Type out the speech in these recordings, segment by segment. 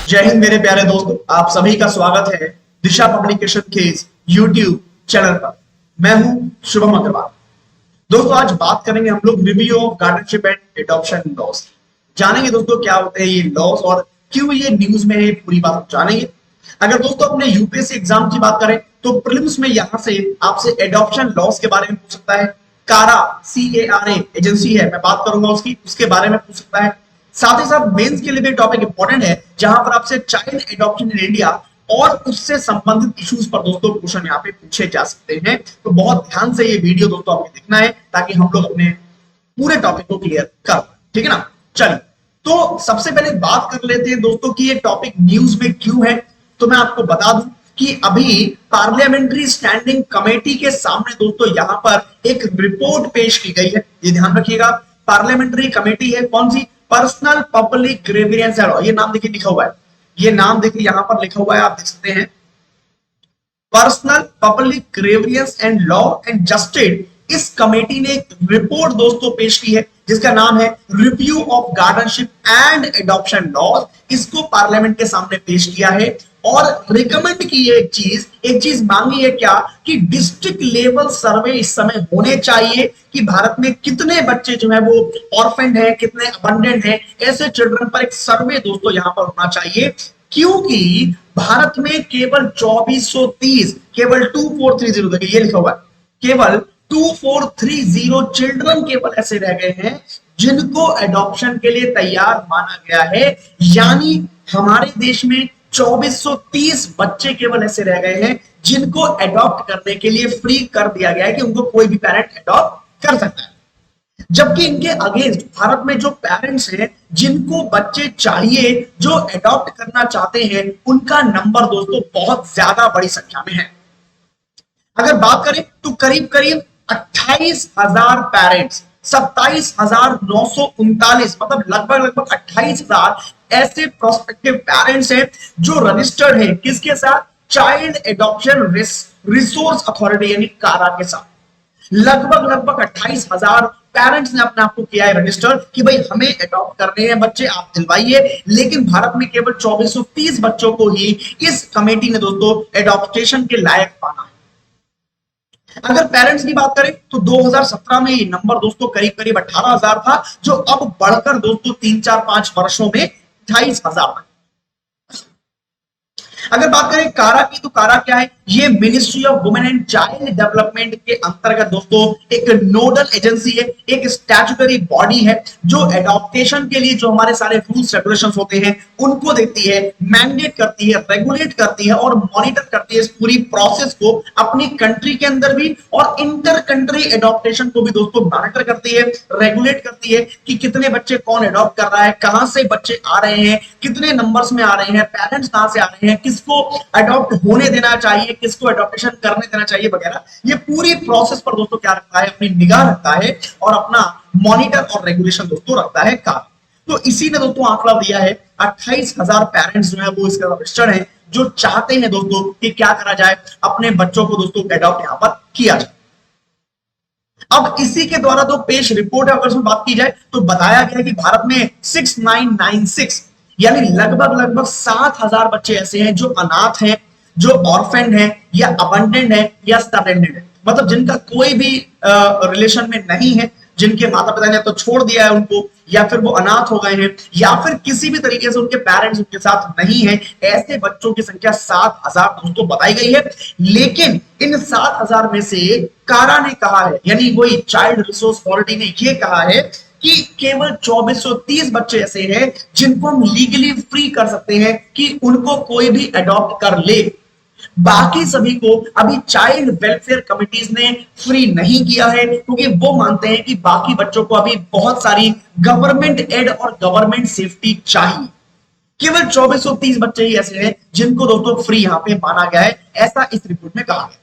जय हिंद मेरे प्यारे दोस्तों, आप सभी का स्वागत है दिशा पब्लिकेशन के इस यूट्यूब चैनल पर। मैं हूं शुभम अग्रवाल। दोस्तों आज बात करेंगे हम लोग review of guardianship and adoption loss. जानेंगे दोस्तों क्या होते हैं ये लॉस और क्यों ये न्यूज में है, पूरी बात जानेंगे। अगर दोस्तों अपने यूपीएससी एग्जाम की बात करें तो प्रीलिम्स में यहां से आपसे एडॉप्शन लॉस के बारे में पूछ सकता है। कारा CARA एजेंसी है, मैं बात करूंगा उसके बारे में पूछ सकता है। साथ ही साथ मेंस के लिए भी टॉपिक इंपॉर्टेंट है जहां पर आपसे चाइल्ड एडॉप्शन इन इंडिया और उससे संबंधित इश्यूज पर दोस्तों क्वेश्चन यहाँ पे पूछे जा सकते हैं। तो बहुत ध्यान से ये वीडियो दोस्तों आपको देखना है ताकि हम लोग अपने पूरे टॉपिक को क्लियर कर पाए, ठीक है ना। चलिए तो सबसे पहले बात कर लेते हैं दोस्तों कि ये टॉपिक न्यूज में क्यों है। तो मैं आपको बता दूं कि अभी पार्लियामेंट्री स्टैंडिंग कमेटी के सामने दोस्तों यहां पर एक रिपोर्ट पेश की गई है। ये ध्यान रखिएगा, पार्लियामेंट्री कमेटी है कौन सी, पर्सनल पब्लिक ग्रीवियंस लॉ। ये नाम देखिए लिखा हुआ है, ये नाम देखिए यहां पर लिखा हुआ है, आप देख सकते हैं personnel public grievance and law and justice. इस कमेटी ने एक रिपोर्ट दोस्तों पेश की है जिसका नाम है review of guardianship and adoption laws. इसको पार्लियामेंट के सामने पेश किया है और रिकमेंड की है एक चीज मांगी है क्या कि डिस्ट्रिक्ट लेवल सर्वे इस समय होने चाहिए कि भारत में कितने बच्चे जो है वो ऑर्फेंड है, कितने अबंडेंट है, ऐसे चिल्ड्रन पर एक सर्वे दोस्तों यहां पर होना चाहिए। क्योंकि भारत में केवल 2430, केवल 2430, देखिए ये लिखा हुआ है, केवल 2430 चिल्ड्रन केवल ऐसे रह गए हैं जिनको एडॉप्शन के लिए तैयार माना गया है। यानी हमारे देश में 2430 बच्चे केवल ऐसे रह गए हैं जिनको एडॉप्ट करने के लिए फ्री कर दिया गया है कि उनको कोई भी पेरेंट एडॉप्ट कर सकता है। जबकि इनके अगेंस्ट भारत में जो पेरेंट्स हैं जिनको बच्चे चाहिए, जो एडॉप्ट करना चाहते हैं, उनका नंबर दोस्तों बहुत ज्यादा बड़ी संख्या में है। अगर बात करें तो करीब करीब 28,000 पेरेंट्स, 27,939, मतलब लगभग 28,000 ऐसे प्रोस्पेक्टिव पेरेंट्स हैं जो रजिस्टर्ड हैं किसके साथ, चाइल्ड एडॉप्शन रिसोर्स अथॉरिटी यानी कारा के साथ। लगभग 28,000 पेरेंट्स ने अपने आप को किया है रजिस्टर कि भाई हमें एडॉप्ट करने हैं बच्चे, आप दिलवाइए। लेकिन भारत में केवल 2430 बच्चों को ही इस कमेटी ने दोस्तों एडॉप्टेशन के लायक माना है। अगर पेरेंट्स की बात करें तो 2017 में ये नंबर दोस्तों करीब करीब 18,000 था, जो अब बढ़कर दोस्तों 3-4-5 वर्षों में 28,000। अगर बात करें कारा की तो कारा क्या है, ये ministry of women and child development के अंतर्गत दोस्तों एक नोडल एजेंसी है, एक स्टैट्यूटरी बॉडी है जो एडॉप्टेशन के लिए जो हमारे सारे रूल्स रेगुलेशंस होते हैं उनको देती है, मैंडेट करती है, रेगुलेट करती है और मॉनिटर करती है इस पूरी प्रोसेस को अपनी कंट्री के अंदर भी, और इंटर कंट्री एडॉप्टेशन को भी दोस्तों मॉनिटर करती है, रेगुलेट करती है कि कितने बच्चे कौन एडॉप्ट कर रहा है, कहां से बच्चे आ रहे हैं, कितने नंबर्स में आ रहे हैं, पेरेंट्स कहां से आ रहे हैं, किसको एडॉप्ट होने देना चाहिए, किसको एडॉप्टेशन करने देना चाहिए वगैरह। ये पूरी प्रोसेस पर दोस्तों क्या रखता है, अपनी निगाह रखता है और अपना मॉनिटर और रेगुलेशन दोस्तों रखता है कारा। तो इसी ने दोस्तों आंकड़ा दिया है 28,000 पेरेंट्स जो है वो इसका रजिस्टर्ड है, जो चाहते हैं दोस्तों कि क्या करा जाए, अपने बच्चों को दोस्तों एडॉप्ट यहां पर किया जाए। अब इसी के द्वारा जो पेश रिपोर्ट है अगर इसमें बात की जाए तो बताया गया है कि भारत में 6996 यानी लगभग 7,000 बच्चे ऐसे हैं जो अनाथ हैं, जो ऑर्फेंड हैं या अबंडेंट हैं या स्टैंडर्ड है, मतलब जिनका कोई भी रिलेशन में नहीं है, जिनके माता पिता ने तो छोड़ दिया है उनको, या फिर वो अनाथ हो गए हैं, या फिर किसी भी तरीके से उनके पेरेंट्स उनके साथ नहीं है। ऐसे बच्चों की संख्या 7,000 दोस्तों बताई गई है। लेकिन इन 7,000 में से कारा ने कहा है, यानी वही चाइल्ड रिसोर्स अथॉरिटी ने यह कहा है कि केवल 2430 बच्चे ऐसे हैं जिनको हम लीगली फ्री कर सकते हैं कि उनको कोई भी एडॉप्ट कर ले। बाकी सभी को अभी चाइल्ड वेलफेयर कमिटीज ने फ्री नहीं किया है क्योंकि वो मानते हैं कि बाकी बच्चों को अभी बहुत सारी गवर्नमेंट एड और गवर्नमेंट सेफ्टी चाहिए। केवल 2430 बच्चे ही ऐसे हैं जिनको दोस्तों फ्री यहां पे माना गया है, ऐसा इस रिपोर्ट में कहा गया।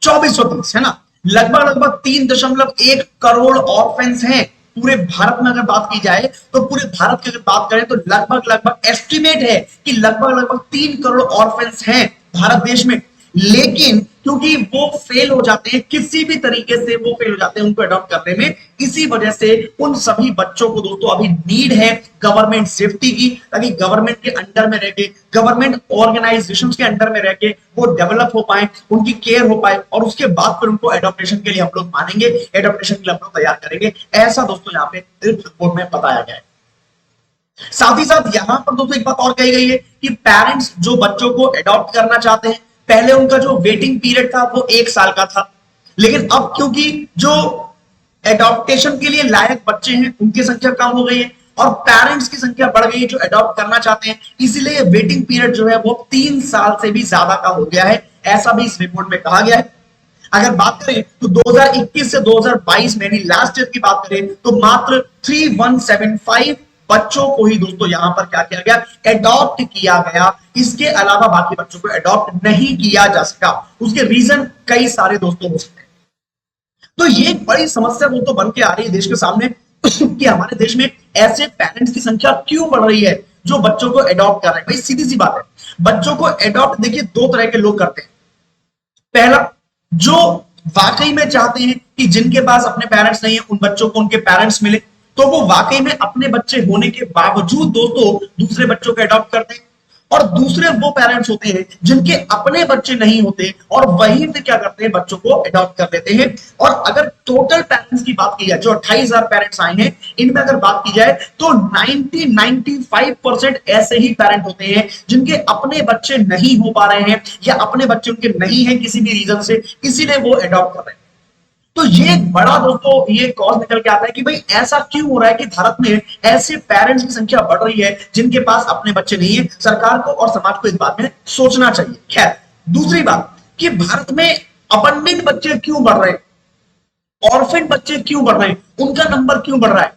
2430 है ना, लगभग 3.1 करोड़ ऑर्फेंस हैं पूरे भारत में। अगर बात की जाए तो पूरे भारत की अगर बात करें तो लगभग एस्टिमेट है कि लगभग 3 करोड़ ऑर्फेंस हैं भारत देश में। लेकिन क्योंकि वो फेल हो जाते हैं, किसी भी तरीके से वो फेल हो जाते हैं उनको अडॉप्ट करने में। इसी वजह से उन सभी बच्चों को दोस्तों अभी नीड है गवर्नमेंट सेफ्टी की, ताकि गवर्नमेंट के अंडर में रह के, गवर्नमेंट ऑर्गेनाइजेशन के अंडर में रह के वो डेवलप हो पाए, उनकी केयर हो पाए, और उसके बाद फिर उनको एडॉप्टेशन के लिए हम लोग मानेंगे, एडॉप्टेशन के लिए हम लोग तैयार करेंगे। ऐसा दोस्तों यहाँ पे रिपोर्ट में बताया गया है। साथ ही साथ यहां पर दोस्तों एक बात और कही गई है कि पेरेंट्स जो बच्चों को अडॉप्ट करना चाहते हैं, पहले उनका जो वेटिंग पीरियड था वो 1 साल का था, लेकिन अब क्योंकि जो एडॉप्टेशन के लिए लायक बच्चे हैं उनकी संख्या कम हो गई है और पेरेंट्स की संख्या बढ़ गई है जो अडॉप्ट करना चाहते हैं, इसलिए वेटिंग पीरियड जो है वो 3 साल से भी ज्यादा का हो गया है, ऐसा भी इस रिपोर्ट में कहा गया है। अगर बात करें तो 2021 से 2022 में लास्ट ईयर की बात करें तो मात्र 3175 बच्चों को ही दोस्तों यहां पर क्या किया गया, अडॉप्ट किया गया। इसके अलावा बाकी बच्चों को अडॉप्ट नहीं किया जा सका। उसके रीजन कई सारे दोस्तों हो सकते हैं। तो ये एक बड़ी समस्या दोस्तों बन के आ रही है देश के सामने कि हमारे देश में ऐसे पेरेंट्स की संख्या क्यों बढ़ रही है जो बच्चों को अडॉप्ट कर रहे हैं। भाई सीधी सी बात है, बच्चों को अडॉप्ट देखिए दो तरह के लोग करते हैं। पहला, जो वाकई में चाहते हैं कि जिनके पास अपने पेरेंट्स नहीं है उन बच्चों को उनके पेरेंट्स मिले, तो वो वाकई में अपने बच्चे होने के बावजूद दोस्तों दूसरे बच्चों को अडॉप्ट करते हैं। और दूसरे वो पेरेंट्स होते हैं जिनके अपने बच्चे नहीं होते और वही फिर क्या करते हैं, बच्चों को अडॉप्ट कर लेते हैं। और अगर टोटल पेरेंट्स की बात की जाए, जो 28,000 पेरेंट्स आए हैं, इनमें अगर बात की जाए तो 95% ऐसे ही पेरेंट होते हैं जिनके अपने बच्चे नहीं हो पा रहे हैं या अपने बच्चे उनके नहीं है किसी भी रीजन से, इसीलिए वो अडॉप्ट कर रहे हैं। तो ये एक बड़ा दोस्तों ये कॉज निकल के आता है कि भाई ऐसा क्यों हो रहा है कि भारत में ऐसे पेरेंट्स की संख्या बढ़ रही है जिनके पास अपने बच्चे नहीं है। सरकार को और समाज को इस बात में सोचना चाहिए। खैर, दूसरी बात कि भारत में अबंडेंट बच्चे क्यों बढ़ रहे हैं, ऑर्फन बच्चे क्यों बढ़ रहे हैं, उनका नंबर क्यों बढ़ रहा है,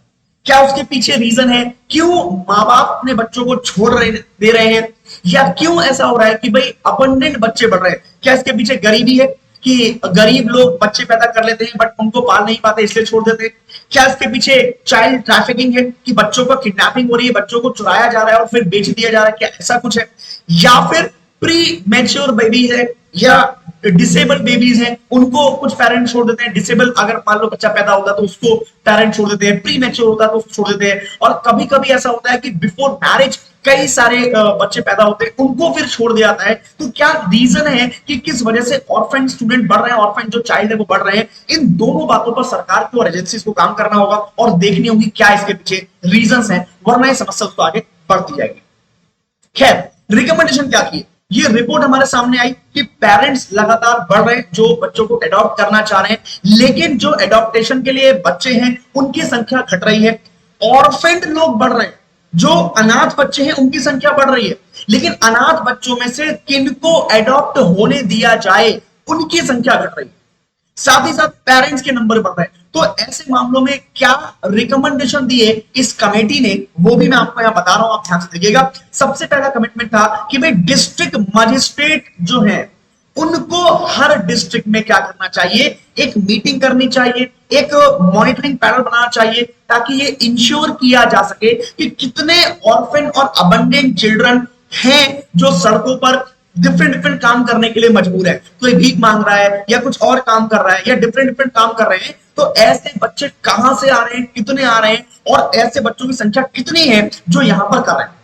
क्या उसके पीछे रीजन है, क्यों माँ बाप अपने बच्चों को छोड़ रहे दे रहे हैं, या क्यों ऐसा हो रहा है कि भाई अबंडेंट बच्चे बढ़ रहे हैं। क्या इसके पीछे गरीबी है कि गरीब लोग बच्चे पैदा कर लेते हैं बट उनको पाल नहीं पाते इसलिए छोड़ देते हैं? क्या इसके पीछे चाइल्ड ट्रैफिकिंग है कि बच्चों का किडनैपिंग हो रही है, बच्चों को चुराया जा रहा है और फिर बेच दिया जा रहा है, क्या ऐसा कुछ है? या फिर प्री मैच्योर बेबी है या डिसेबल बेबीज हैं, उनको कुछ पेरेंट्स छोड़ देते हैं। डिसेबल अगर मान लो बच्चा पैदा होता है तो उसको पेरेंट्स छोड़ देते हैं, प्री मैच्योर होता है तो उसको छोड़ देते हैं। और कभी कभी ऐसा होता है कि बिफोर मैरिज कई सारे बच्चे पैदा होते हैं, उनको फिर छोड़ दिया जाता है। तो क्या रीजन है कि किस वजह से ऑर्फन स्टूडेंट बढ़ रहे हैं, ऑर्फन जो चाइल्ड है वो बढ़ रहे हैं? इन दोनों बातों पर सरकार को और एजेंसीज को काम करना होगा और देखनी होगी क्या इसके पीछे रीजंस हैं, वरना ये समस्या उसको आगे बढ़ती जाएगी। खैर, रिकमेंडेशन क्या की? ये रिपोर्ट हमारे सामने आई कि पेरेंट्स लगातार बढ़ रहे हैं जो बच्चों को अडॉप्ट करना चाह रहे हैं, लेकिन जो अडॉप्टेशन के लिए बच्चे हैं उनकी संख्या घट रही है। ऑर्फेंड लोग बढ़ रहे हैं, जो अनाथ बच्चे हैं उनकी संख्या बढ़ रही है, लेकिन अनाथ बच्चों में से किनको अडॉप्ट होने दिया जाए उनकी संख्या घट रही है। साथ ही साथ पेरेंट्स के नंबर बढ़ रहे हैं। तो ऐसे मामलों में क्या रिकमेंडेशन दिए इस कमेटी ने, वो भी मैं आपको यहां बता रहा हूं, आप ध्यान से देखिएगा। सबसे पहला कमिटमेंट था कि भाई डिस्ट्रिक्ट मजिस्ट्रेट जो है उनको हर डिस्ट्रिक्ट में क्या करना चाहिए, एक मीटिंग करनी चाहिए, एक मॉनिटरिंग पैनल बनाना चाहिए, ताकि ये इंश्योर किया जा सके कि कितने ऑर्फन और अबंडेंट चिल्ड्रन हैं जो सड़कों पर डिफरेंट काम करने के लिए मजबूर है। कोई भीख मांग रहा है या कुछ और काम कर रहा है या डिफरेंट काम कर रहे हैं, तो ऐसे बच्चे कहां से आ रहे हैं, कितने आ रहे हैं और ऐसे बच्चों की संख्या कितनी है जो यहां पर कर रहे हैं।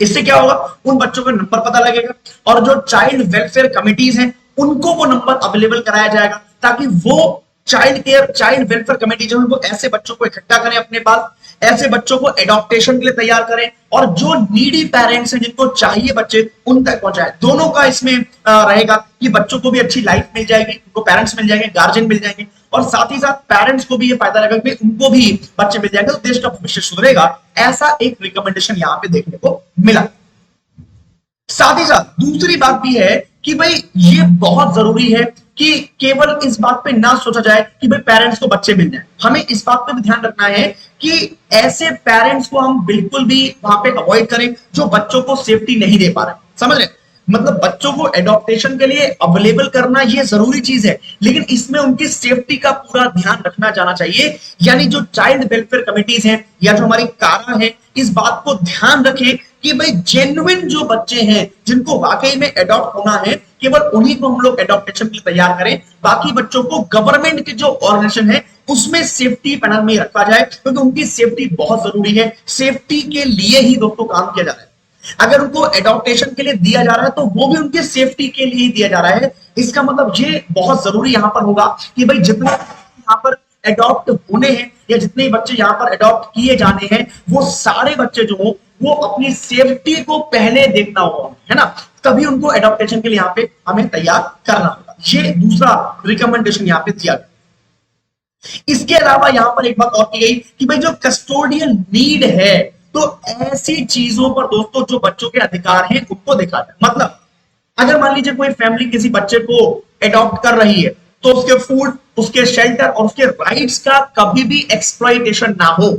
इससे क्या होगा, उन बच्चों का नंबर पता लगेगा और जो चाइल्ड वेलफेयर कमिटीज हैं उनको वो नंबर अवेलेबल कराया जाएगा, ताकि वो चाइल्ड वेलफेयर कमेटी जो है वो ऐसे बच्चों को इकट्ठा करें अपने पास, ऐसे बच्चों को एडॉप्टेशन के लिए तैयार करें और जो नीडी पेरेंट्स हैं जिनको चाहिए बच्चे उन तक पहुंचाए। दोनों का इसमें रहेगा कि बच्चों को भी अच्छी लाइफ मिल जाएगी, उनको पेरेंट्स मिल जाएंगे, गार्जियन मिल जाएंगे और साथ ही साथ पेरेंट्स को भी ये फायदा रहेगा कि उनको भी बच्चे मिल जाएंगे, तो देश का भविष्य सुधरेगा। ऐसा एक रिकमेंडेशन यहां पे देखने को मिला। साथ ही साथ दूसरी बात भी है कि भाई ये बहुत जरूरी है कि केवल इस बात पे ना सोचा जाए कि भाई पेरेंट्स को बच्चे मिल जाए। हमें इस बात पे भी ध्यान रखना है कि ऐसे पेरेंट्स को हम बिल्कुल भी वहां पे अवॉइड करें जो बच्चों को सेफ्टी नहीं दे पा रहे। समझ रहे? मतलब बच्चों को एडॉप्टेशन के लिए अवेलेबल करना ये जरूरी चीज है, लेकिन इसमें उनकी सेफ्टी का पूरा ध्यान रखना जाना चाहिए। यानी जो चाइल्ड वेलफेयर कमिटीज हैं या जो हमारी कारा है, इस बात को ध्यान रखें कि भाई जेन्युइन जो बच्चे हैं जिनको वाकई में एडॉप्ट होना है, केवल उन्हीं को हम लोग एडॉप्टेशन के लिए तैयार करें। बाकी बच्चों को गवर्नमेंट के जो ऑर्गेनाइजेशन है उसमें सेफ्टी पैनल में रखा जाए, क्योंकि उनकी सेफ्टी बहुत जरूरी है। सेफ्टी के लिए ही दोस्तों काम किया जा रहा है। अगर उनको एडॉप्टेशन के लिए दिया जा रहा है तो वो भी उनके सेफ्टी के लिए ही दिया जा रहा है। इसका मतलब ये बहुत जरूरी यहां पर होगा कि भाई जितना यहां पर एडॉप्ट होने हैं या जितने बच्चे यहां पर एडॉप्ट किए जाने हैं, वो सारे बच्चे जो हो वो अपनी सेफ्टी को पहले देखना होगा, है ना, तभी उनको एडॉप्टेशन के लिए यहां पे हमें तैयार करना होगा। ये दूसरा रिकमेंडेशन यहां पे दिया गया। इसके अलावा यहां पर एक बात और की गई कि भाई जो कस्टोडियल नीड है, तो ऐसी चीजों पर दोस्तों जो बच्चों के अधिकार हैं उनको देखा जाए। मतलब अगर मान लीजिए कोई फैमिली किसी बच्चे को एडॉप्ट कर रही है, तो उसके फूड, उसके शेल्टर और उसके राइट्स का कभी भी एक्सप्लॉइटेशन ना हो।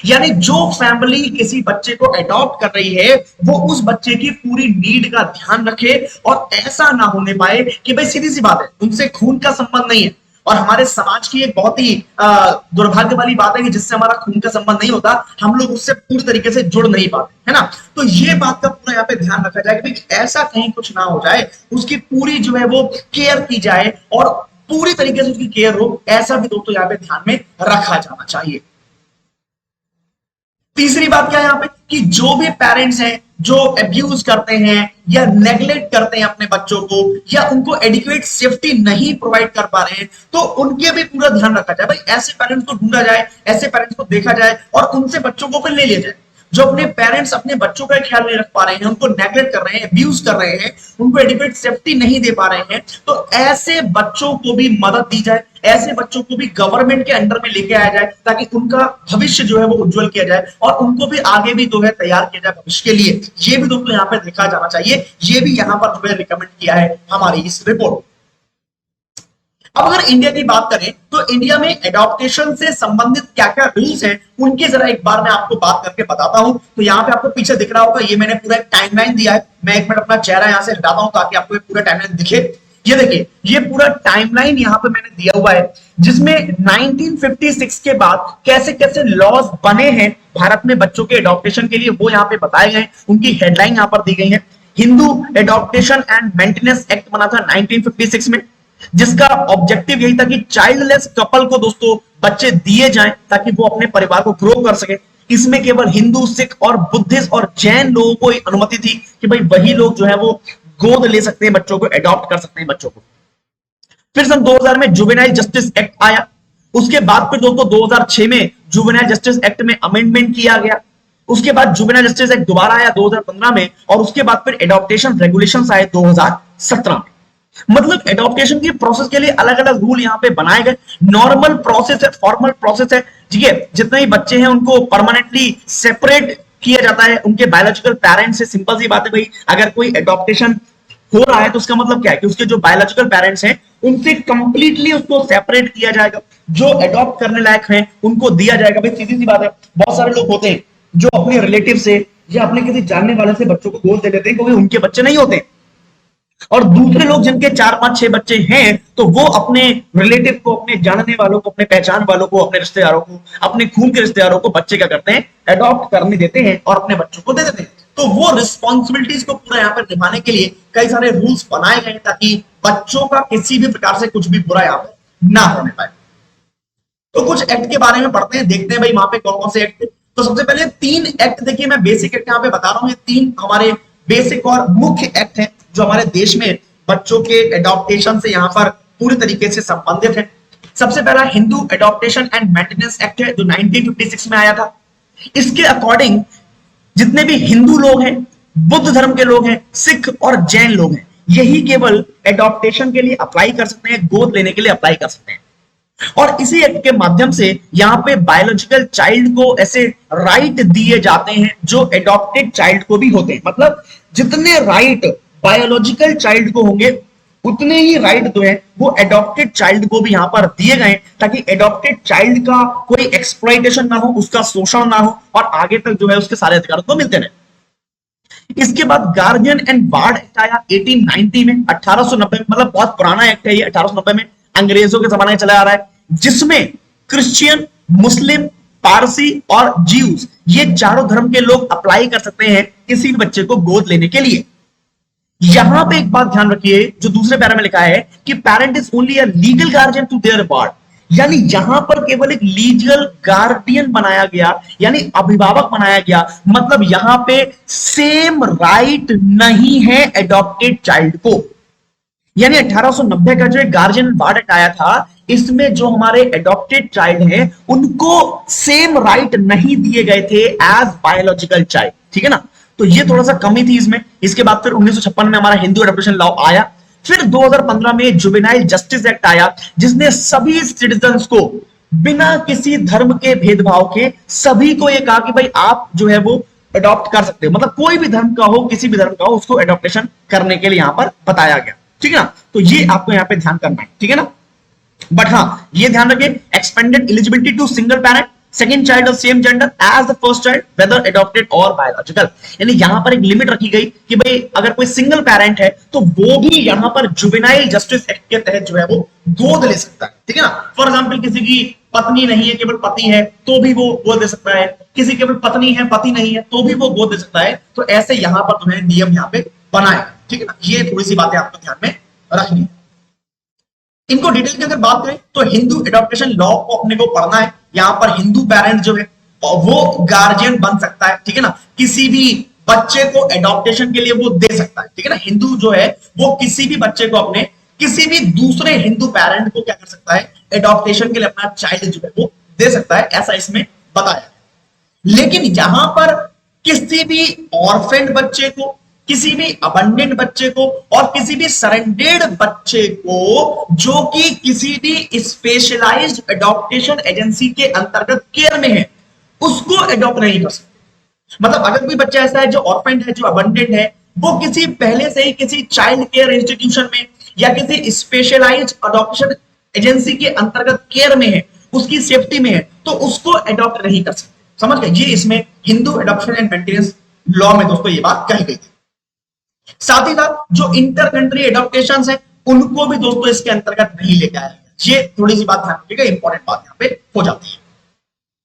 यानी जो फैमिली किसी बच्चे को एडॉप्ट कर रही है वो उस बच्चे की पूरी नीड का ध्यान रखे, और ऐसा ना होने पाए कि भाई सीधी सी बात है उनसे खून का संबंध नहीं है। और हमारे समाज की एक बहुत ही दुर्भाग्य वाली बात है कि जिससे हमारा खून का संबंध नहीं होता, हम लोग उससे पूरी तरीके से जुड़ नहीं पाते, है ना। तो ये बात का पूरा यहाँ पे ध्यान रखा जाए कि भाई ऐसा कहीं कुछ ना हो जाए, उसकी पूरी जो है वो केयर की जाए और पूरी तरीके से उसकी केयर हो, ऐसा भी दोस्तों यहाँ पे ध्यान में रखा जाना चाहिए। तीसरी बात क्या है यहाँ पे कि जो भी पेरेंट्स हैं जो अब्यूज करते हैं या नेग्लेक्ट करते हैं अपने बच्चों को, या उनको एडिक्वेट सेफ्टी नहीं प्रोवाइड कर पा रहे हैं, तो उनके भी पूरा ध्यान रखा जाए। भाई ऐसे पेरेंट्स को ढूंढा जाए, ऐसे पेरेंट्स को देखा जाए और उनसे बच्चों को फिर ले लिया जाए। जो अपने पेरेंट्स अपने बच्चों का ख्याल नहीं रख पा रहे हैं, उनको नेग्लेक्ट कर रहे हैं, अब्यूज कर रहे हैं, उनको एडिक्वेट सेफ्टी नहीं दे पा रहे हैं, तो ऐसे बच्चों को भी मदद दी जाए, ऐसे बच्चों को भी गवर्नमेंट के अंडर में लेके आया जाए, ताकि उनका भविष्य जो है वो उज्जवल किया जाए और उनको भी आगे भी जो है तैयार किया जाए भविष्य के लिए। ये भी दोस्तों यहाँ पे देखा जाना चाहिए। ये भी यहाँ पर जो है रिकमेंड किया है हमारी इस रिपोर्ट। अब अगर इंडिया की बात करें तो इंडिया में एडॉप्टेशन से संबंधित क्या क्या रूल्स हैं उनके जरा एक बार मैं आपको बात करके बताता हूं। तो यहाँ पे आपको पीछे दिख रहा होगा, ये मैंने पूरा एक टाइमलाइन दिया है। मैं एक मिनट अपना चेहरा यहां से हटाता हूं ताकि आपको पूरा टाइमलाइन दिखे। ये देखिए, ये पूरा टाइमलाइन यहाँ पे मैंने दिया हुआ है, जिसमें 1956 के बाद कैसे कैसे लॉज बने हैं भारत में बच्चों के एडॉप्टेशन के लिए, वो यहाँ पे बताए गए। उनकी हेडलाइन यहाँ पर दी गई है। Hindu adaptation and maintenance act बना था 1956 में, जिसका ऑब्जेक्टिव यही था कि चाइल्डलेस कपल को दोस्तों बच्चे दिए जाएं ताकि वो अपने परिवार को ग्रो कर सके। इसमें केवल हिंदू, सिख और बुद्धिस्ट और जैन लोगों को अनुमति थी कि भाई वही लोग जो है वो गोद ले सकते हैं बच्चों को, एडॉप्ट कर सकते हैं बच्चों को। फिर सन 2000 में जुवेनाइल जस्टिस एक्ट आया। उसके बाद फिर दोस्तों 2006 में जुवेनाइल जस्टिस एक्ट में अमेंडमेंट किया गया। उसके बाद जुवेनाइल जस्टिस एक्ट दोबारा आया 2015 में, और उसके बाद फिर एडॉप्टेशन रेगुलेशंस आए 2017 में। मतलब एडॉप्टेशन की प्रोसेस के लिए अलग अलग रूल यहाँ पे बनाए गए। नॉर्मल प्रोसेस है, फॉर्मल प्रोसेस है, ठीक है। जितने भी बच्चे हैं उनको परमानेंटली सेपरेट किया जाता है उनके बायोलॉजिकल पेरेंट्स से। सिंपल सी बात है भाई, अगर कोई एडॉप्टेशन हो रहा है तो उसका मतलब क्या है कि उसके जो बायोलॉजिकल पेरेंट्स हैं उनसे कंप्लीटली उसको सेपरेट किया जाएगा। जो एडॉप्ट करने लायक हैं उनको दिया जाएगा। भाई सीधी सी बात है, बहुत सारे लोग होते हैं जो अपने रिलेटिव से या अपने किसी जानने वाले से बच्चों को गोद दे देते हैं क्योंकि उनके बच्चे नहीं होते, और दूसरे लोग जिनके 4, 5, 6 बच्चे हैं तो वो अपने रिलेटिव को, अपने जानने वालों को, अपने पहचान वालों को, अपने रिश्तेदारों को, अपने खून के रिश्तेदारों को बच्चे क्या करते हैं, एडॉप्ट करने देते हैं और अपने बच्चों को दे देते हैं। तो वो रिस्पॉन्सिबिलिटीज को पूरा यहाँ पर निभाने के लिए कई सारे रूल्स बनाए गए ताकि बच्चों का किसी भी प्रकार से कुछ भी बुरा यहाँ पर ना होने पाए। तो कुछ एक्ट के बारे में पढ़ते हैं, देखते हैं भाई वहां पे कौन कौन से एक्ट। तो सबसे पहले 3 एक्ट देखिए, मैं बेसिक एक्ट यहाँ पे बता रहा हूँ। ये 3 हमारे बेसिक और मुख्य एक्ट हैं जो हमारे देश में बच्चों के एडॉप्टेशन से यहाँ पर पूरी तरीके से संबंधित है। सबसे पहला Hindu adaptation and maintenance act है जो 1956 में आया था। इसके अकॉर्डिंग जितने भी हिंदू लोग हैं, बुद्ध धर्म के लोग हैं, सिख और जैन लोग हैं, यही केवल एडॉप्टेशन के लिए अप्लाई कर सकते हैं, गोद लेने के लिए अप्लाई कर सकते हैं। और इसी एक्ट के माध्यम से यहाँ पे बायोलॉजिकल चाइल्ड को ऐसे राइट दिए जाते हैं जो एडॉप्टेड चाइल्ड को भी होते हैं। मतलब जितने राइट बायोलॉजिकल चाइल्ड को होंगे उतने ही राइट जो है वो एडॉप्टेड चाइल्ड को भी यहाँ पर दिए गए, ताकि एडॉप्टेड चाइल्ड का कोई एक्सप्लॉइटेशन ना हो, उसका शोषण ना हो और आगे तक जो है उसके सारे अधिकार को मिलते रहे। इसके बाद गार्जियन एंड वार्ड एक्ट आया 1890 में, 1890 में, मतलब बहुत पुराना एक्ट है ये, 1890 में अंग्रेजों के जमाने में चला आ रहा है, जिसमें क्रिश्चियन, मुस्लिम, पारसी और ज्यूज, ये चारों धर्म के लोग अप्लाई कर सकते हैं किसी भी बच्चे को गोद लेने के लिए। यहां पे एक बात ध्यान रखिए, जो दूसरे पैरा में लिखा है कि parent is only a legal guardian to their ward, यानी यहां पर केवल एक लीगल गार्डियन बनाया गया, यानी अभिभावक बनाया गया, मतलब यहां पे सेम राइट नहीं है एडॉप्टेड चाइल्ड को। यानी 1890 का जो गार्जियन वार्ड एक्ट आया था, इसमें जो हमारे एडॉप्टेड चाइल्ड हैं उनको सेम राइट नहीं दिए गए थे एज बायोलॉजिकल चाइल्ड, ठीक है ना। तो ये थोड़ा सा कमी थी इसमें। इसके बाद फिर 1956 में हमारा हिंदू एडॉप्शन लॉ आया। फिर 2015 में जुवेनाइल जस्टिस एक्ट आया, जिसने सभी सिटीजन्स को बिना किसी धर्म के भेदभाव के सभी को ये कहा कि भाई आप जो है वो अडॉप्ट कर सकते हो, मतलब कोई भी धर्म का हो, किसी भी धर्म का हो, उसको अडॉप्टेशन करने के लिए यहां पर बताया गया, ठीक है ना। तो ये आपको यहां पे ध्यान करना है, ठीक है ना। बट हाँ, ये ध्यान रखिए, expanded eligibility to single parent second child of same gender as the first child whether adopted और बायोलॉजिकल, यानी यहां पर एक लिमिट रखी गई कि भाई अगर कोई सिंगल पेरेंट है तो वो भी यहां पर जुवेनाइल जस्टिस एक्ट के तहत जो है वो गोद ले सकता है, ठीक है ना। फॉर एग्जांपल किसी की पत्नी नहीं है, केवल पति है, तो भी वो गोद दे सकता है। किसी केवल पत्नी है, पति नहीं है, तो भी वो गोद दे सकता है। तो ऐसे यहां पर जो है नियम यहां पे बनाए, ठीक है ना। ये थोड़ी सी बातें आपको ध्यान में रखनी है। इनको डिटेल की अगर बात करें तो हिंदू एडॉप्टेशन लॉ को अपने को पढ़ना है। यहां पर हिंदू पेरेंट जो है वो गार्जियन बन सकता है, ठीक है ना। किसी भी बच्चे को एडॉप्टेशन के लिए वो दे सकता है, ठीक है ना। हिंदू जो है वो किसी भी बच्चे को अपने किसी भी दूसरे हिंदू पेरेंट को क्या कर सकता है, एडॉप्टेशन के लिए अपना चाइल्ड जो है वो दे सकता है, ऐसा इसमें बताया। लेकिन यहां पर किसी भी ऑर्फेंड बच्चे को, किसी भी अबंडेंट बच्चे को और किसी भी सरेंडेड बच्चे को जो कि किसी भी स्पेशलाइज्ड एडॉप्टेशन एजेंसी के अंतर्गत केयर में है, उसको एडॉप्ट नहीं कर सकते। मतलब अगर कोई बच्चा ऐसा है जो ऑर्फेंड है, जो अबंडेंट है, वो किसी पहले से ही किसी चाइल्ड केयर इंस्टीट्यूशन में या किसी स्पेशलाइज्ड एडॉप्शन एजेंसी के अंतर्गत केयर में है, उसकी सेफ्टी में है, तो उसको एडॉप्ट नहीं कर सकते। समझ गए, ये इसमें Hindu adoption and maintenance law में दोस्तों ये बात कही गई थी। साथ ही साथ जो इंटर कंट्री एडॉप्टेशंस है उनको भी दोस्तों इसके अंतर्गत नहीं लेके आया गया। ये थोड़ी सी बात ध्यान रखिएगा, इंपॉर्टेंट बात यहां पे हो जाती है।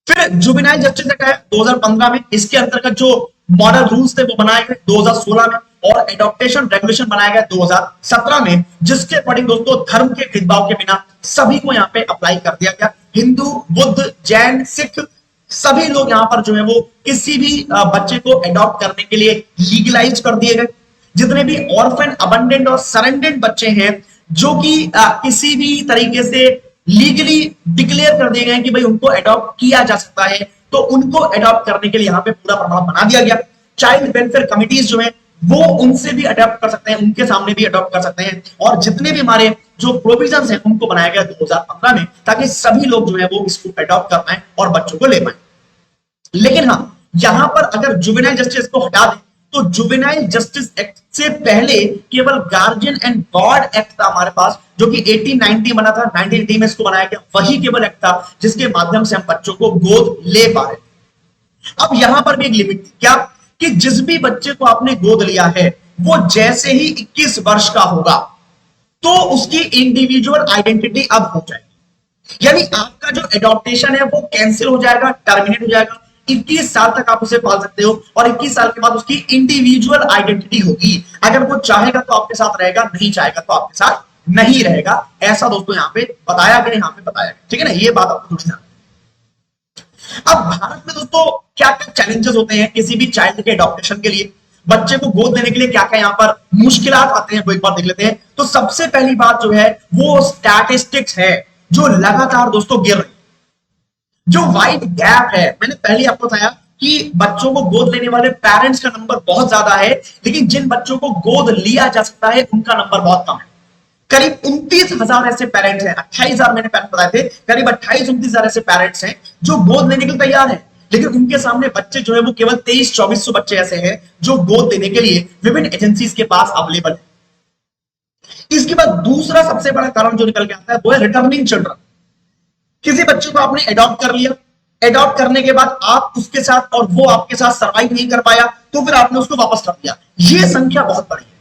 फिर जुवेनाइल जस्टिस एक्ट है 2015 में, इसके अंतर्गत जो मॉडल रूल्स थे वो बनाए गए 2016 में और एडॉप्टेशन रेगुलेशन बनाया गया 2017 में, जिसके अकॉर्डिंग दोस्तों धर्म के भेदभाव के बिना सभी को यहां पे अप्लाई कर दिया गया। हिंदू, बुद्ध, जैन, सिख सभी लोग यहां पर जो है वो किसी भी बच्चे को एडॉप्ट करने के लिए लीगलाइज कर दिए गए। जितने भी ऑर्फन, अबंडेंट और सरेंडेड बच्चे हैं जो कि किसी भी तरीके से लीगली डिक्लेयर कर दिए गए कि भाई उनको एडॉप्ट किया जा सकता है, तो उनको एडॉप्ट करने के लिए यहां पे पूरा प्रमाण बना दिया गया। चाइल्ड वेलफेयर कमिटीज जो है वो उनसे भी अडॉप्ट कर सकते हैं, उनके सामने भी अडॉप्ट कर सकते हैं। और जितने भी हमारे जो प्रोविजंस हैं उनको बनाया गया 2015 में, ताकि सभी लोग जो है वो इसको अडॉप्ट कर पाए और बच्चों को ले पाए। लेकिन हाँ, यहां पर अगर जुवेनाइल जस्टिस को हटा दें तो जुवेनाइल जस्टिस एक्ट से पहले केवल गार्जियन एंड गार्ड एक्ट था हमारे पास, जो कि 1890 बना था, 1980 में इसको बनाया गया। वही केवल एक्ट था जिसके माध्यम से हम बच्चों को गोद ले पा रहे। अब यहां पर भी एक लिमिट थी, क्या कि जिस भी बच्चे को आपने गोद लिया है वो जैसे ही 21 वर्ष का होगा तो उसकी इंडिविजुअल आइडेंटिटी अब हो जाएगी। यानी आपका जो एडॉप्टेशन है वो कैंसिल हो जाएगा, टर्मिनेट हो जाएगा। 21 साल तक आप उसे पाल सकते हो और 21 साल के बाद उसकी इंडिविजुअल आइडेंटिटी होगी। अगर वो चाहेगा तो आपके साथ रहेगा, नहीं चाहेगा तो आपके साथ नहीं रहेगा। ऐसा दोस्तों यहां पे बताया गया, यहां पे बताया गया, ठीक है ना। ये बात आपको थोड़ी ध्यान। अब भारत में दोस्तों क्या क्या चैलेंजेस होते हैं किसी भी चाइल्ड के एडॉप्टेशन के लिए, बच्चे को गोद देने के लिए क्या क्या यहां पर मुश्किलात आते हैं, वो एक बार देख लेते हैं। तो सबसे पहली बात जो है वो स्टैटिस्टिक्स है जो लगातार दोस्तों गिर रही। जो वाइड गैप है, मैंने पहले आपको बताया कि बच्चों को गोद लेने वाले पेरेंट्स का नंबर बहुत ज्यादा है, लेकिन जिन बच्चों को गोद लिया जा सकता है उनका नंबर बहुत कम है। करीब 29,000 ऐसे पेरेंट्स हैं, 28,000 मैंने पहले बताए थे, करीब 28-29,000 ऐसे पेरेंट्स हैं जो गोद लेने के लिए तैयार हैं, लेकिन उनके सामने बच्चे जो है वो केवल 2300-2400 बच्चे ऐसे हैं जो गोद देने के लिए विभिन्न एजेंसीज के पास अवेलेबल है। इसके बाद दूसरा सबसे बड़ा कारण जो निकल के आता है वो है रिटर्निंग चिल्ड्रन। किसी बच्चे को आपने एडॉप्ट कर लिया, एडॉप्ट करने के बाद आप उसके साथ और वो आपके साथ सर्वाइव नहीं कर पाया, तो फिर आपने उसको वापस कर दिया। ये संख्या बहुत बड़ी है।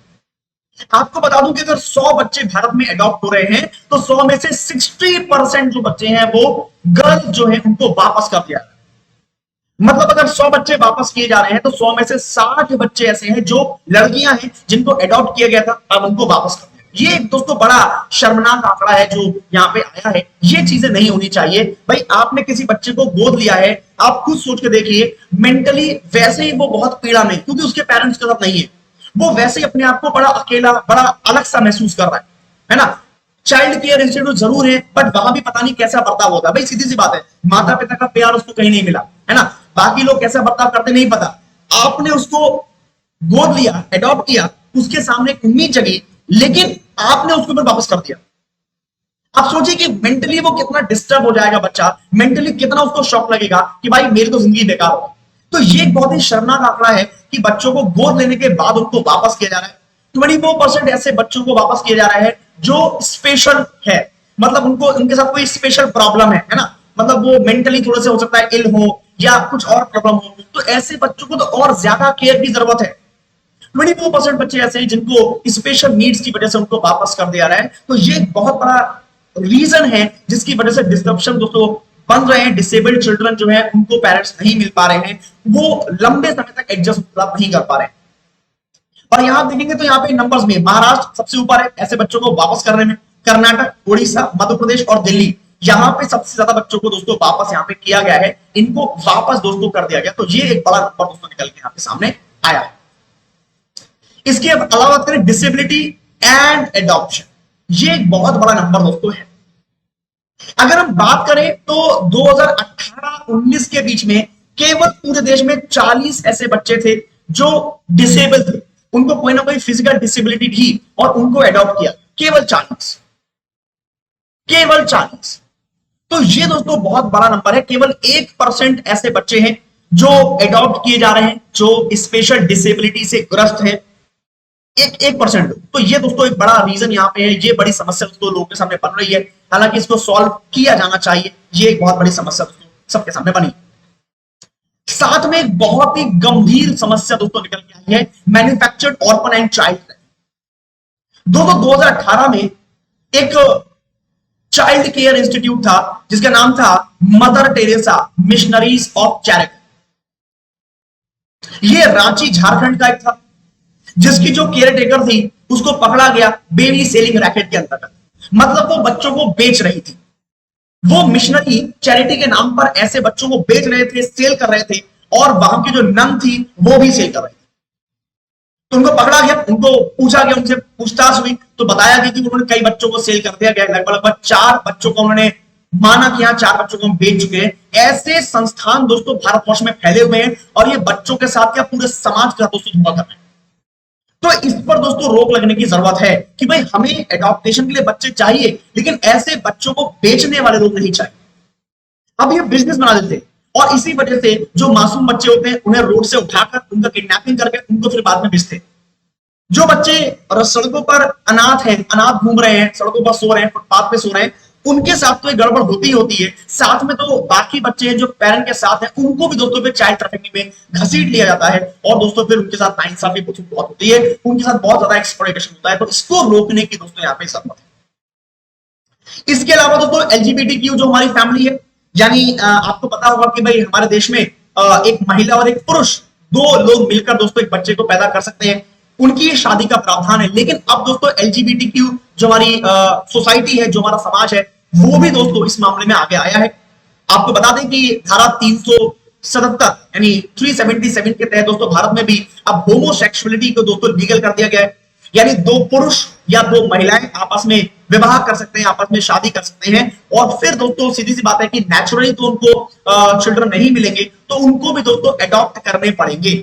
आपको बता दूं कि अगर 100 बच्चे भारत में एडॉप्ट हो रहे हैं तो 100 में से 60% जो बच्चे हैं वो गर्ल जो है उनको वापस कर दिया। मतलब अगर 100 बच्चे वापस किए जा रहे हैं तो 100 में से 60 बच्चे ऐसे हैं जो लड़कियां हैं जिनको अडॉप्ट किया गया था, अब उनको वापस कर दिया। ये दोस्तों बड़ा शर्मनाक आंकड़ा है जो यहाँ पे आया है। ये चीजें नहीं होनी चाहिए भाई। आपने किसी बच्चे को गोद लिया है, आप खुद सोच के देखिए, मेंटली वैसे ही वो बहुत पीड़ा में, क्योंकि उसके पेरेंट्स के साथ नहीं है, वो वैसे ही अपने आप को बड़ा अकेला, बड़ा अलग सा महसूस कर रहा है ना। चाइल्ड केयर इंस्टीट्यूट जरूर है, बट वहां भी पता नहीं कैसा बर्ताव होता है भाई। सीधी सी बात है, माता पिता का प्यार उसको कहीं नहीं मिला, है ना। बाकी लोग कैसा बर्ताव करते नहीं पता। आपने उसको गोद लिया, अडॉप्ट किया, उसके सामने एक उम्मीद जगी, लेकिन आपने उसको फिर वापस कर दिया। आप सोचिए कि मेंटली वो कितना डिस्टर्ब हो जाएगा बच्चा, मेंटली कितना उसको शॉक लगेगा कि भाई मेरी तो जिंदगी बेकार हो। तो ये एक बहुत ही शर्मनाक आंकड़ा है कि बच्चों को गोद लेने के बाद उनको वापस किया जा रहा है। 24% ऐसे बच्चों को वापस किया जा रहा है जो स्पेशल है, मतलब उनको, उनके साथ कोई स्पेशल प्रॉब्लम है ना। मतलब वो मेंटली थोड़े से हो सकता है इल हो या कुछ और प्रॉब्लम हो, तो ऐसे बच्चों को तो और ज्यादा केयर की जरूरत है। 24% बच्चे ऐसे हैं जिनको स्पेशल नीड्स की वजह से उनको वापस कर दिया रहा है। तो ये बहुत बड़ा रीजन है जिसकी वजह से डिस्क्रिप्शन दोस्तों बन रहे हैं। डिसेबल्ड चिल्ड्रन जो है उनको पेरेंट्स नहीं मिल पा रहे हैं, वो लंबे समय तक एडजस्ट नहीं कर पा रहे हैं। और यहां देखेंगे तो यहाँ पे नंबर्स में महाराष्ट्र सबसे ऊपर है ऐसे बच्चों को वापस करने में, कर्नाटक, उड़ीसा, मध्य प्रदेश और दिल्ली, यहाँ पे सबसे ज्यादा बच्चों को दोस्तों वापस यहाँ पे किया गया है, इनको वापस दोस्तों कर दिया गया। तो ये एक बड़ा नंबर दोस्तों निकल के यहाँ पे सामने आया है। इसके अलावा करें डिसेबिलिटी एंड एडॉप्शन, ये एक बहुत बड़ा नंबर दोस्तों है। अगर हम बात करें तो 2018-19 के बीच में केवल पूरे देश में 40 ऐसे बच्चे थे जो डिसेबल थे, उनको कोई ना कोई फिजिकल डिसेबिलिटी थी और उनको एडॉप्ट किया, केवल 40, केवल 40। तो ये दोस्तों बहुत बड़ा नंबर है। केवल 1% ऐसे बच्चे हैं जो एडॉप्ट किए जा रहे हैं जो स्पेशल डिसेबिलिटी से ग्रस्त है, 1%। तो ये दोस्तों एक बड़ा रीजन यहाँ पे है, ये बड़ी समस्या दोस्तों लोगों के सामने बन रही है। हालांकि इसको सॉल्व किया जाना चाहिए, ये एक बहुत बड़ी समस्या दोस्तों सबके सामने बनी। साथ में एक बहुत ही गंभीर समस्या दोस्तों निकल के आई है, मैन्युफैक्चर्ड ऑर्फन एंड चाइल्ड। 2018 में एक चाइल्ड केयर इंस्टीट्यूट था जिसका नाम था mother Teresa missionaries of charity. ये रांची झारखंड का एक था, जिसकी जो केयर टेकर थी उसको पकड़ा गया बेबी सेलिंग रैकेट के अंतर्गत। मतलब वो बच्चों को बेच रही थी, वो मिशनरी चैरिटी के नाम पर ऐसे बच्चों को बेच रहे थे, सेल कर रहे थे, और वहां की जो नन थी वो भी सेल कर रही थी। तो उनको पकड़ा गया, उनको पूछा गया, उनसे पूछताछ हुई तो बताया गया कि उन्होंने कई बच्चों को सेल कर दिया गया, लगभग 4 बच्चों को उन्होंने माना कि यहां 4 बच्चों को हम बेच चुके हैं। ऐसे संस्थान दोस्तों भारतवर्ष में फैले हुए हैं और ये बच्चों के साथ क्या पूरे समाज का दोस्तों धोखा कर रहे हैं। तो इस पर दोस्तों रोक लगने की जरूरत है कि भाई हमें एडॉप्टेशन के लिए बच्चे चाहिए, लेकिन ऐसे बच्चों को बेचने वाले लोग नहीं चाहिए। अब ये बिजनेस बना देते, और इसी वजह से जो मासूम बच्चे होते हैं उन्हें रोड से उठाकर उनका किडनैपिंग करके उनको फिर बाद में बेचते। जो बच्चे सड़कों पर अनाथ हैं, अनाथ घूम रहे हैं, सड़कों पर सो रहे हैं, फुटपाथ पे सो रहे हैं, उनके साथ तो एक गड़बड़ होती ही होती है। साथ में तो बाकी बच्चे हैं जो पेरेंट के साथ हैं, उनको भी दोस्तों फिर चाइल्ड ट्रैफिकिंग में घसीट लिया जाता है, और दोस्तों फिर उनके साथ नाइंसाफी बहुत होती है, उनके साथ बहुत ज्यादा एक्सप्लॉइटेशन होता है। तो इसको रोकने की दोस्तों यहाँ पे जरूरत है। इसके अलावा दोस्तों LGBTQ जो हमारी फैमिली है, यानी आपको पता होगा कि भाई हमारे देश में एक महिला और एक पुरुष, 2 लोग मिलकर दोस्तों एक बच्चे को पैदा कर सकते हैं, उनकी शादी का प्रावधान है। लेकिन अब दोस्तों LGBTQ जो हमारी सोसाइटी है, जो हमारा समाज है, वो भी दोस्तों इस मामले में आगे आया है। आपको बता दें कि धारा 377 यानी 377 के तहत दोस्तों भारत में भी अब होमोसेक्सुअलिटी को दोस्तों लीगल कर दिया गया है। यानी 2 पुरुष या 2 महिलाएं आपस में विवाह कर सकते हैं, आपस में शादी कर सकते हैं, और फिर दोस्तों सीधी सी बात है कि नेचुरली तो उनको चिल्ड्रन नहीं मिलेंगे, तो उनको भी दोस्तों अडॉप्ट करने पड़ेंगे।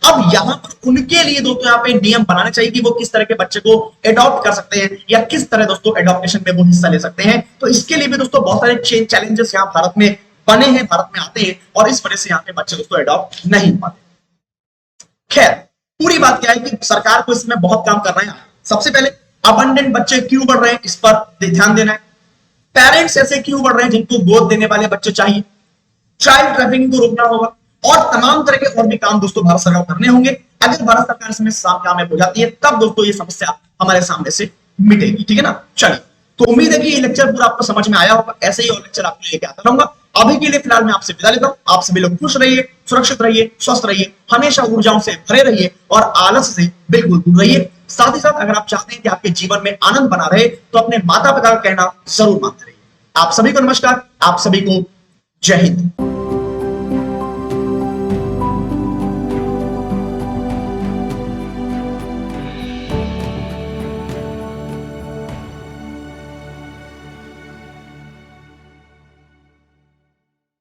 अब यहां पर उनके लिए दोस्तों यहाँ पे नियम बनाने चाहिए कि वो किस तरह के बच्चे को अडॉप्ट कर सकते हैं, या किस तरह दोस्तों अडॉप्टेशन में वो हिस्सा ले सकते हैं। तो इसके लिए भी दोस्तों बहुत सारे चैलेंजेस यहाँ भारत में बने हैं, भारत में आते हैं, और इस वजह से यहाँ पे बच्चे दोस्तों अडॉप्ट नहीं पाते। खैर, पूरी बात क्या है कि सरकार को इसमें बहुत काम करना है। सबसे पहले अबंडेंट बच्चे क्यों बढ़ रहे हैं, इस पर ध्यान देना है। पेरेंट्स ऐसे क्यों बढ़ रहे हैं जिनको गोद देने वाले बच्चे चाहिए। चाइल्ड ट्रैफिकिंग को रोकना होगा, और तमाम तरह के और भी काम दोस्तों भारत सरकार करने होंगे। अगर भारत सरकार इसमें कामयाब हो जाती है, तब दोस्तों ये समस्या हमारे सामने से मिटेगी। ठीक है ना। चलिए, तो उम्मीद है कि ये लेक्चर पूरा आपको समझ में आया होगा। ऐसे ही और लेक्चर आपके लिए लेके आता रहूंगा। अभी के लिए फिलहाल मैं आपसे विदा लेता हूं। आप सभी लोग खुश रहिए, सुरक्षित रहिए, स्वस्थ रहिए, हमेशा ऊर्जाओं से भरे रहिए और आलस से बिल्कुल दूर रहिए। साथ ही साथ अगर आप चाहते हैं कि आपके जीवन में आनंद बना रहे तो अपने माता पिता का कहना जरूर मानते रहिए। आप सभी को नमस्कार, आप सभी को जय हिंद।